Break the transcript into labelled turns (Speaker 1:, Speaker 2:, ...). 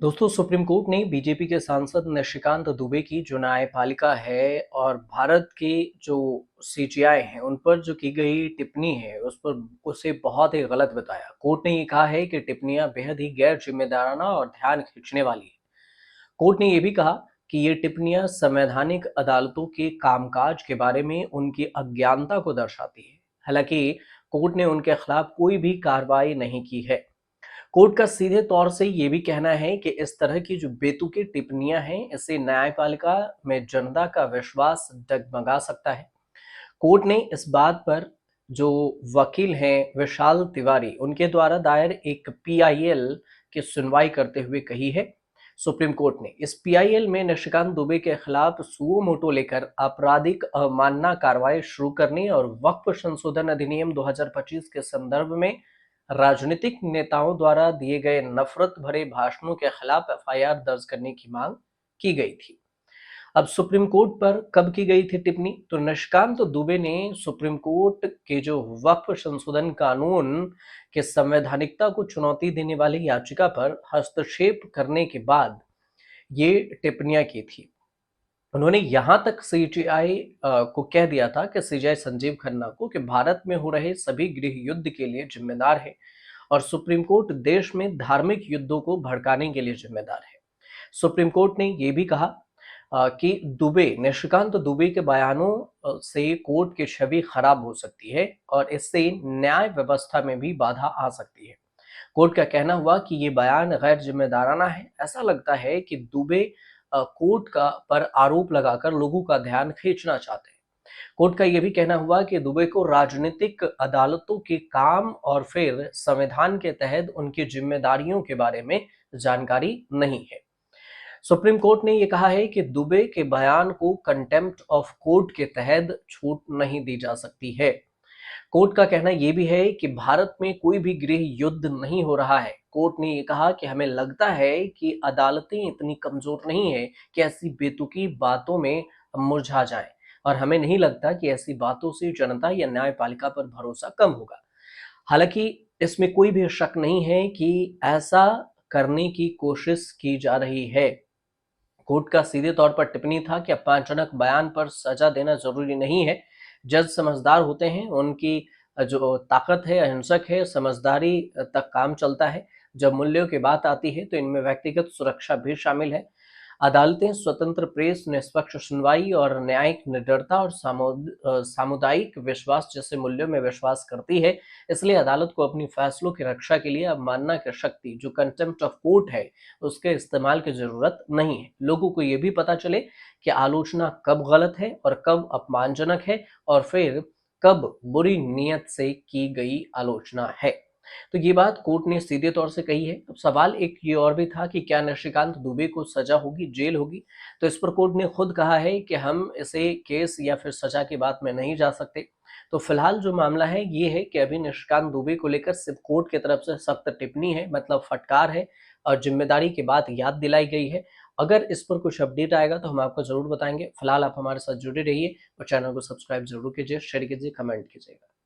Speaker 1: दोस्तों, supreme court ने BJP के सांसद निशिकांत दुबे की जो न्यायपालिका है और भारत के जो सीजीआई हैं उन पर जो की गई टिप्पणी है उस पर उसे बहुत ही गलत बताया। कोर्ट ने ये कहा है कि टिप्पणियां बेहद ही गैर जिम्मेदाराना और ध्यान खींचने वाली है। कोर्ट ने ये भी कहा कि ये टिप्पणियां संवैधानिक अदालतों के कामकाज के बारे में उनकी अज्ञानता को दर्शाती है। हालांकि कोर्ट ने उनके खिलाफ कोई भी कार्रवाई नहीं की है। कोर्ट का सीधे तौर से ये भी कहना है कि इस तरह की जो बेतुकी टिप्पणियां हैं इससे न्यायपालिका में जनता का विश्वास डगमगा सकता है। कोर्ट ने इस बात पर जो वकील हैं विशाल तिवारी उनके द्वारा दायर एक पीआईएल की सुनवाई करते हुए कही है। सुप्रीम कोर्ट ने इस पीआईएल में निशिकांत दुबे के खिलाफ सुओ मोटो लेकर आपराधिक अवमानना कार्रवाई शुरू करने और वक्फ संशोधन अधिनियम 2025 के संदर्भ में राजनीतिक नेताओं द्वारा दिए गए नफरत भरे भाषणों के खिलाफ एफआईआर दर्ज करने की मांग की गई थी। अब सुप्रीम कोर्ट पर कब की गई थी टिप्पणी? तो निशिकांत दुबे ने सुप्रीम कोर्ट के जो वक्फ संशोधन कानून के संवैधानिकता को चुनौती देने वाली याचिका पर हस्तक्षेप करने के बाद ये टिप्पणियां की थी। उन्होंने यहां तक सीजीआई को कह दिया था कि सीजीआई संजीव खन्ना को कि भारत में हो रहे सभी गृह युद्ध के लिए जिम्मेदार है और सुप्रीम कोर्ट देश में धार्मिक युद्धों को भड़काने के लिए जिम्मेदार है। सुप्रीम कोर्ट ने यह भी कहा कि निशिकांत दुबे के बयानों से कोर्ट की छवि खराब हो सकती है और इससे न्याय व्यवस्था में भी बाधा आ सकती है। कोर्ट का कहना हुआ कि ये बयान गैर जिम्मेदाराना है। ऐसा लगता है कि दुबे कोर्ट का पर आरोप लगाकर लोगों का ध्यान खींचना चाहते हैं। कोर्ट का यह भी कहना हुआ कि दुबे को राजनीतिक अदालतों के काम और फिर संविधान के तहत उनकी जिम्मेदारियों के बारे में जानकारी नहीं है। सुप्रीम कोर्ट ने यह कहा है कि दुबे के बयान को कंटेम्प्ट ऑफ कोर्ट के तहत छूट नहीं दी जा सकती है। कोर्ट का कहना यह भी है कि भारत में कोई भी गृह युद्ध नहीं हो रहा है। कोर्ट ने यह कहा कि हमें लगता है कि अदालतें इतनी कमजोर नहीं है कि ऐसी बेतुकी बातों में मुरझा जाएं और हमें नहीं लगता कि ऐसी बातों से जनता या न्यायपालिका पर भरोसा कम होगा। हालांकि इसमें कोई भी शक नहीं है कि ऐसा करने की कोशिश की जा रही है। कोर्ट का सीधे तौर पर टिप्पणी था कि अपमानजनक बयान पर सजा देना जरूरी नहीं है। जज समझदार होते हैं, उनकी जो ताकत है अहिंसक है, समझदारी तक काम चलता है। जब मूल्यों की बात आती है तो इनमें व्यक्तिगत सुरक्षा भी शामिल है। अदालतें स्वतंत्र प्रेस, निष्पक्ष सुनवाई और न्यायिक निडरता और सामुदायिक विश्वास जैसे मूल्यों में विश्वास करती है। इसलिए अदालत को अपनी फैसलों की रक्षा के लिए अवमानना की शक्ति जो कंटेम्प्ट ऑफ कोर्ट है उसके इस्तेमाल की जरूरत नहीं है। लोगों को यह भी पता चले कि आलोचना कब गलत है और कब अपमानजनक है और फिर कब बुरी नीयत से की गई आलोचना है। तो ये बात कोर्ट ने सीधे तौर से कही है। अब सवाल एक ये और भी था कि क्या निशिकांत दुबे को सजा होगी, जेल होगी? तो इस पर कोर्ट ने खुद कहा है कि हम इसे केस या फिर सजा की बात में नहीं जा सकते। तो फिलहाल जो मामला है ये है कि अभी निशिकांत दुबे को लेकर सिर्फ कोर्ट की तरफ से सख्त टिप्पणी है, मतलब फटकार है और जिम्मेदारी की बात याद दिलाई गई है। अगर इस पर कुछ अपडेट आएगा तो हम आपको जरूर बताएंगे। फिलहाल आप हमारे साथ जुड़े रहिए और चैनल को सब्सक्राइब जरूर कीजिए, शेयर कीजिए, कमेंट कीजिएगा।